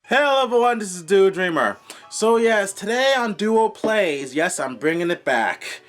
Hello everyone, this is Duo Dreamer. So yes, today on Duo Plays, yes, I'm bringing it back.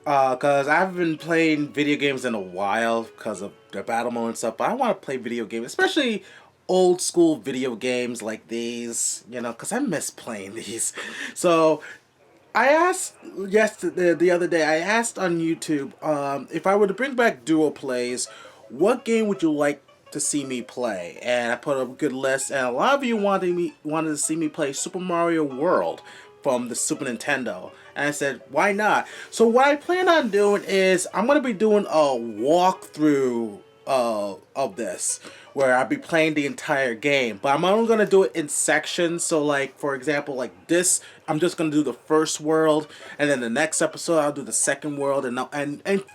Cause I've been playing video games in a while because of the battle mode and stuff, but I want to play video games, especially old school video games like these, cause I miss playing these. So I asked the other day. I asked on YouTube if I were to bring back duo plays, what game would you like to see me play? And I put up a good list, and a lot of you wanted to see me play Super Mario World from the Super Nintendo. And I said, why not? So what I plan on doing is I'm gonna be doing a walkthrough of this where I'll be playing the entire game, but I'm only gonna do it in sections. So, like for example, like this, I'm just gonna do the first world, and then the next episode I'll do the second world, and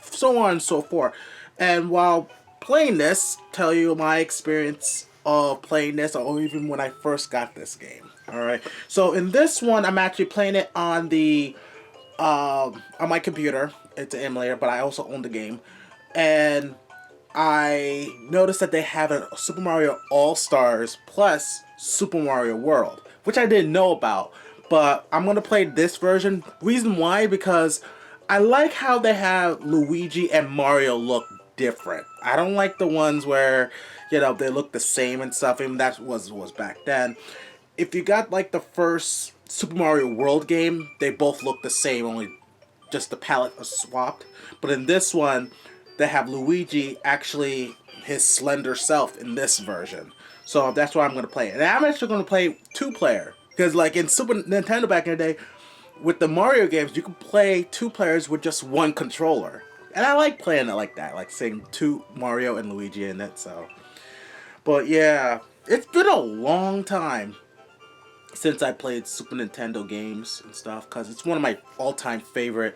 so on and so forth. And while playing this, tell you my experience of playing this, or even when I first got this game. All right. So in this one, I'm actually playing it on my computer. It's an emulator, but I also own the game, and I noticed that they have a Super Mario All Stars plus Super Mario World, which I didn't know about. But I'm gonna play this version. Reason why? Because I like how they have Luigi and Mario look different. I don't like the ones where they look the same and stuff. Even that was back then. If you got like the first Super Mario World game, they both look the same. Only just the palette was swapped. But in this one, they have Luigi actually his slender self in this version. So that's why I'm going to play it. And I'm actually going to play two-player. Because like in Super Nintendo back in the day, with the Mario games, you could play two players with just one controller. And I like playing it like that. Like saying two Mario and Luigi in it. So, but yeah, it's been a long time since I played Super Nintendo games and stuff. Because it's one of my all-time favorite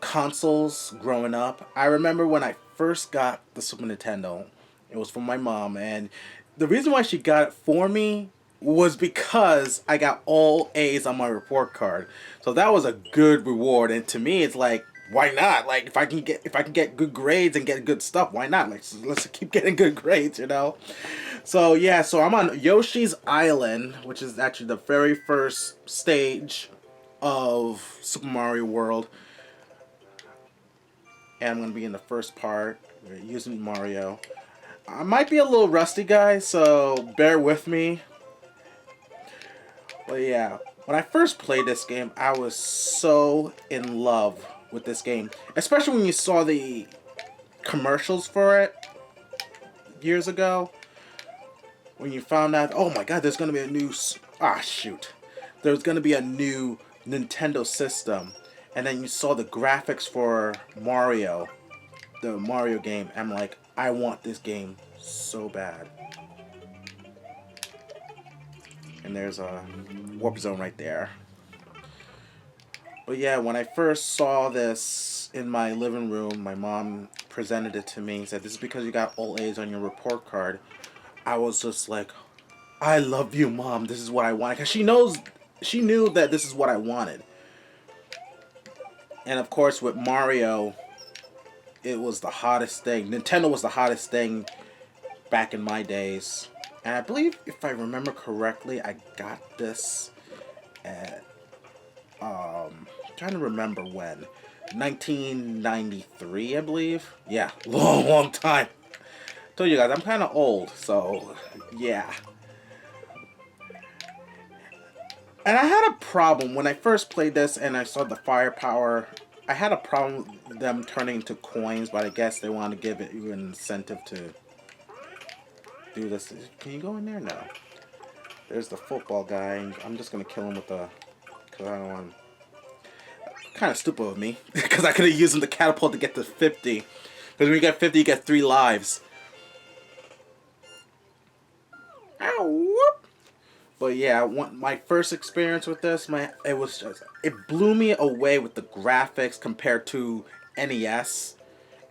consoles growing up. I remember when I first got the Super Nintendo, it was from my mom, and the reason why she got it for me was because I got all A's on my report card. So that was a good reward, and to me, it's like, why not? Like if I can get good grades and get good stuff, why not? Like let's keep getting good grades. So yeah, so I'm on Yoshi's Island, which is actually the very first stage of Super Mario World, and I'm gonna be in the first part using Mario. I might be a little rusty, guys, so bear with me. But yeah, when I first played this game, I was so in love with this game, especially when you saw the commercials for it years ago. When you found out, oh my God, there's gonna be a new shoot, there's gonna be a new Nintendo system, and then you saw the graphics for Mario, the Mario game. I'm like, I want this game so bad. And there's a warp zone right there. But yeah, when I first saw this in my living room, my mom presented it to me and said, "This is because you got all A's on your report card." I was just like, "I love you, Mom. This is what I wanted." Because she knew that this is what I wanted. And of course, with Mario, it was the hottest thing. Nintendo was the hottest thing back in my days. And I believe, if I remember correctly, I got this at, trying to remember when. 1993, I believe. Yeah, long, long time. Told you guys, I'm kind of old, so yeah. And I had a problem when I first played this and I saw the firepower. I had a problem with them turning into coins, but I guess they want to give it you an incentive to do this. Can you go in there? No. There's the football guy. I'm just going to kill him with the... Because I don't want... Kind of stupid of me. Because I could have used him to catapult to get to 50. Because when you get 50, you get 3 lives. Ow, whoop! But yeah, my first experience with this, it blew me away with the graphics compared to NES.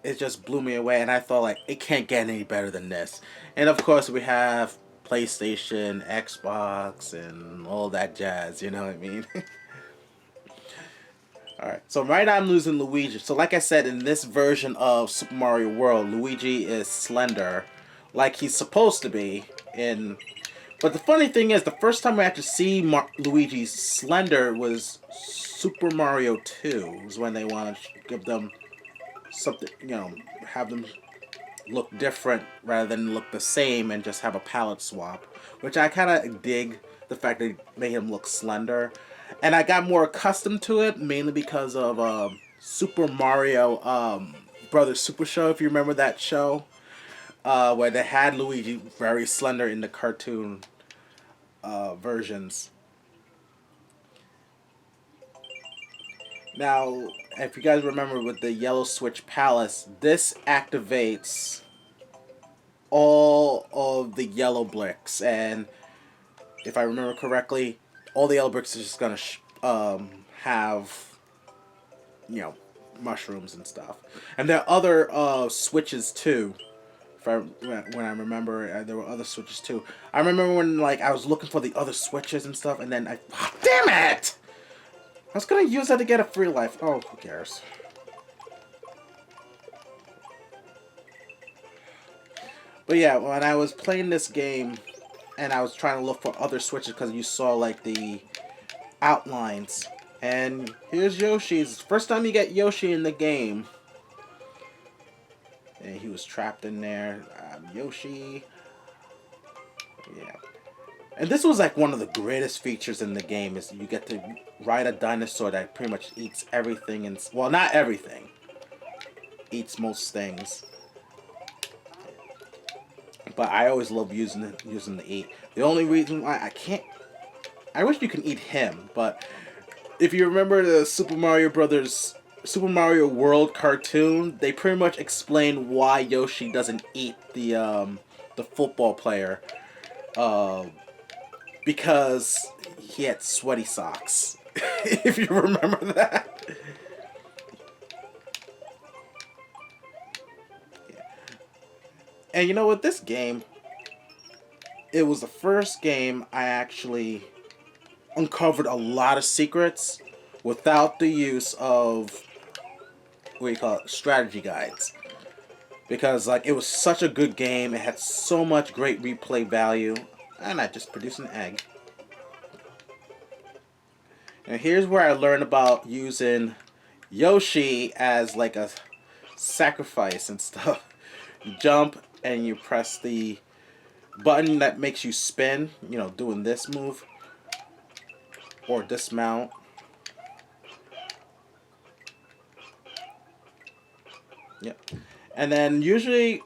It just blew me away, and I thought like it can't get any better than this. And of course, we have PlayStation, Xbox, and all that jazz. You know what I mean? All right. So right now I'm losing Luigi. So like I said, in this version of Super Mario World, Luigi is slender, like he's supposed to be in But the funny thing is, the first time we actually see Luigi slender was Super Mario 2. Was when they wanted to give them something, have them look different rather than look the same and just have a palette swap. Which I kind of dig the fact they made him look slender. And I got more accustomed to it, mainly because of Super Mario Brothers Super Show, if you remember that show. Where they had Luigi very slender in the cartoon versions. Now, if you guys remember with the Yellow Switch Palace, this activates all of the yellow bricks, and if I remember correctly, all the yellow bricks are just gonna have, mushrooms and stuff. And there are other switches too. When I remember, there were other switches too. I remember when I was looking for the other switches and stuff, and then damn it! I was gonna use that to get a free life. Oh, who cares? But yeah, when I was playing this game, and I was trying to look for other switches because you saw the outlines, and here's Yoshi's first time you get Yoshi in the game. And he was trapped in there. Yoshi. Yeah. And this was one of the greatest features in the game is you get to ride a dinosaur that pretty much eats everything. And well, not everything. Eats most things. But I always love using the eat. The only reason why I can't... I wish you can eat him. But if you remember the Super Mario World cartoon, they pretty much explain why Yoshi doesn't eat the football player, because he had sweaty socks. If you remember that. Yeah. And you know what? This game, it was the first game I actually uncovered a lot of secrets without the use of strategy guides, because it was such a good game. It had so much great replay value, and I just produced an egg. And here's where I learned about using Yoshi as a sacrifice and stuff. You jump and you press the button that makes you spin, doing this move or dismount. Yep. And then usually,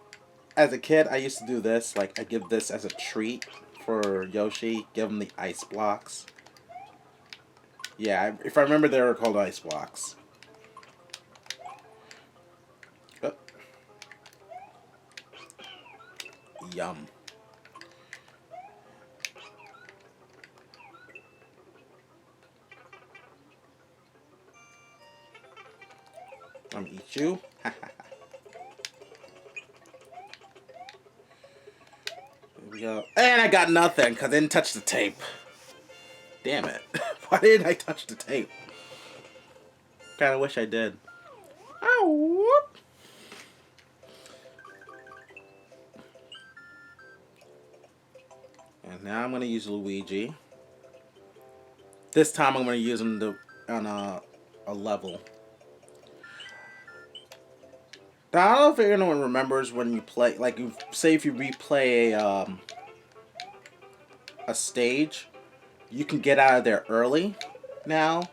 as a kid, I used to do this. I give this as a treat for Yoshi. Give him the ice blocks. Yeah, if I remember, they were called ice blocks. Oh. Yum. I'm gonna eat you. Here we go. And I got nothing because I didn't touch the tape. Damn it. Why didn't I touch the tape? Kinda wish I did. Oh, whoop. And now I'm gonna use Luigi. This time I'm gonna use him on a level. Now, I don't know if anyone remembers when you play, say if you replay a stage, you can get out of there early now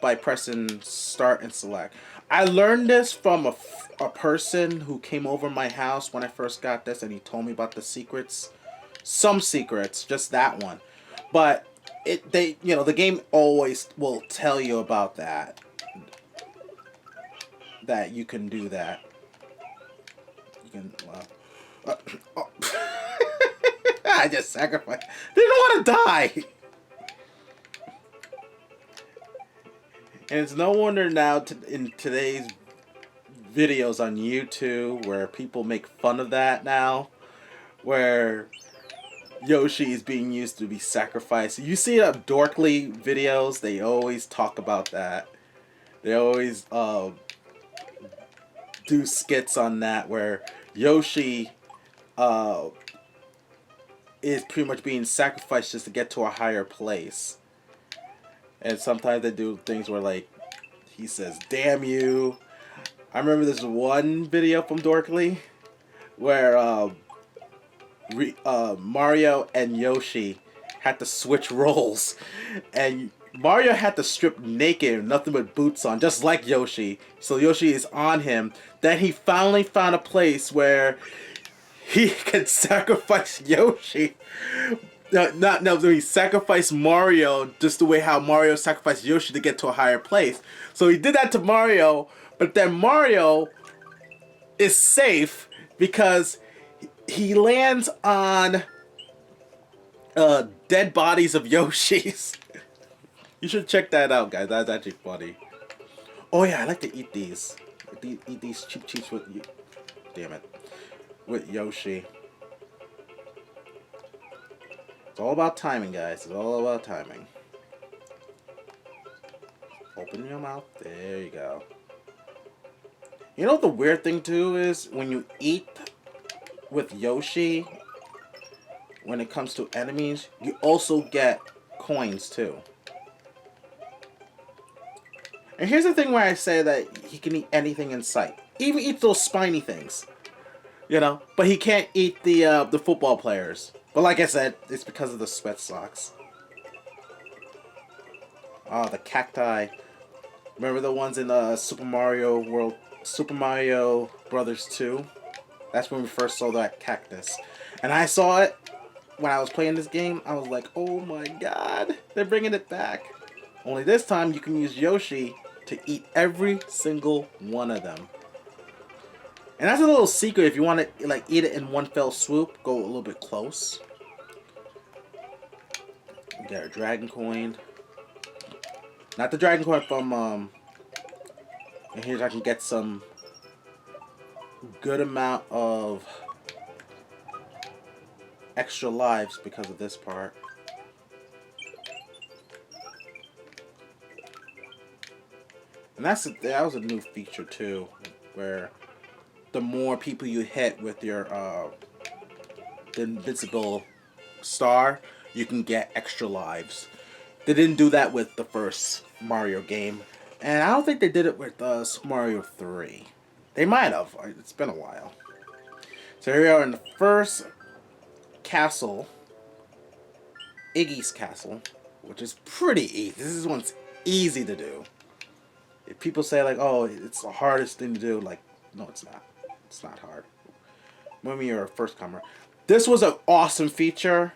by pressing start and select. I learned this from a person who came over my house when I first got this, and he told me about the secrets. Some secrets, just that one. But the game always will tell you about that. That you can do that. Oh. I just sacrificed. Didn't want to die. And it's no wonder now in today's videos on YouTube where people make fun of that now, where Yoshi is being used to be sacrificed. You see Dorkly videos, they always talk about that. They always do skits on that where Yoshi is pretty much being sacrificed just to get to a higher place. And sometimes they do things where, like, he says, "Damn you." I remember this one video from Dorkly where Mario and Yoshi had to switch roles, and Mario had to strip naked, nothing but boots on, just like Yoshi. So Yoshi is on him. Then he finally found a place where he could sacrifice Yoshi. No, he sacrificed Mario just the way how Mario sacrificed Yoshi to get to a higher place. So he did that to Mario, but then Mario is safe because he lands on dead bodies of Yoshis. You should check that out, guys. That's actually funny. Oh yeah, I like to eat these. Eat these Cheep Cheeps with you. Damn it. With Yoshi. It's all about timing, guys. It's all about timing. Open your mouth. There you go. You know what the weird thing too is? When you eat with Yoshi, when it comes to enemies, you also get coins too. And here's the thing where I say that he can eat anything in sight. He even eats those spiny things. You know? But he can't eat the football players. But like I said, it's because of the sweat socks. Oh, the cacti. Remember the ones in Super Mario Brothers 2? That's when we first saw that cactus. And I saw it when I was playing this game. I was like, oh my god, they're bringing it back. Only this time you can use Yoshi to eat every single one of them. And that's a little secret if you want to like eat it in one fell swoop. Go a little bit close. Get a dragon coin. Not the dragon coin from and here's I can get some good amount of extra lives because of this part. And that was a new feature too, where the more people you hit with your the invincible star, you can get extra lives. They didn't do that with the first Mario game, and I don't think they did it with Super Mario 3. They might have. It's been a while. So here we are in the first castle, Iggy's castle, which is pretty easy. This one's easy to do. If people say like, "Oh, it's the hardest thing to do," like, no, it's not. It's not hard. Maybe you're a first comer. This was an awesome feature.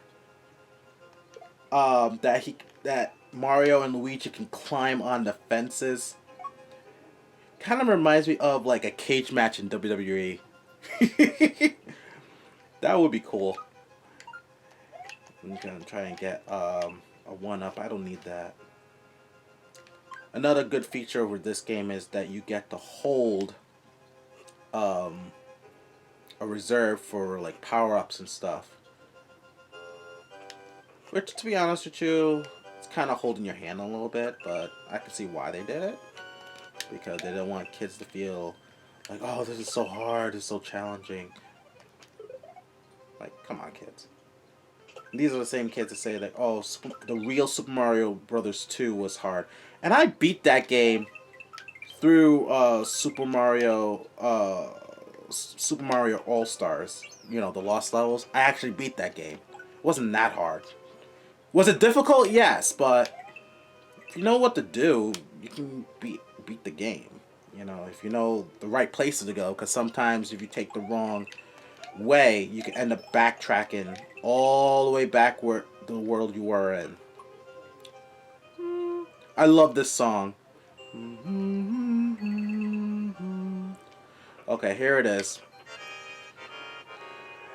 That Mario and Luigi can climb on the fences. Kind of reminds me of like a cage match in WWE. That would be cool. I'm gonna try and get a 1-up. I don't need that. Another good feature with this game is that you get to hold a reserve for like power-ups and stuff. Which, to be honest with you, it's kind of holding your hand a little bit, but I can see why they did it. Because they don't want kids to feel like, oh, this is so hard, it's so challenging. Like, come on, kids. And these are the same kids that say that, oh, the real Super Mario Brothers 2 was hard. And I beat that game through Super Mario All-Stars. You know, the Lost Levels. I actually beat that game. It wasn't that hard. Was it difficult? Yes, but if you know what to do, you can beat the game. You know, if you know the right places to go, because sometimes if you take the wrong way, you can end up backtracking all the way back where the world you were in. I love this song. Okay, here it is.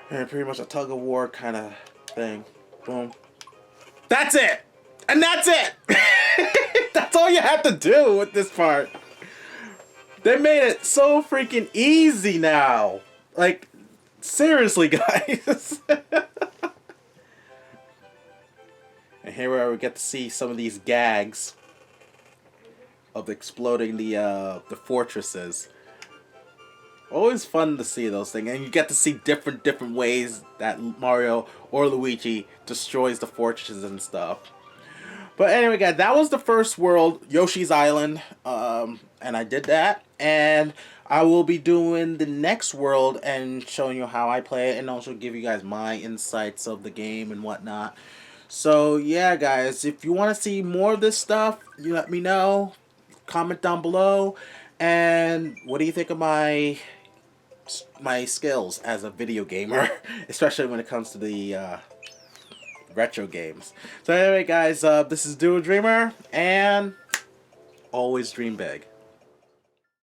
And pretty much a tug of war kind of thing. Boom. That's it! And that's it! That's all you have to do with this part. They made it so freaking easy now. Like, seriously, guys. And here we get to see some of these gags of exploding the fortresses. Always fun to see those things, and you get to see different ways that Mario or Luigi destroys the fortresses and stuff. But anyway, guys, that was the first world, Yoshi's Island, and I did that, and I will be doing the next world and showing you how I play it, and also give you guys my insights of the game and whatnot. So yeah, guys, if you want to see more of this stuff, you let me know. Comment down below, and what do you think of my skills as a video gamer, especially when it comes to the retro games. So anyway, guys, this is Duo Dreamer, and always dream big.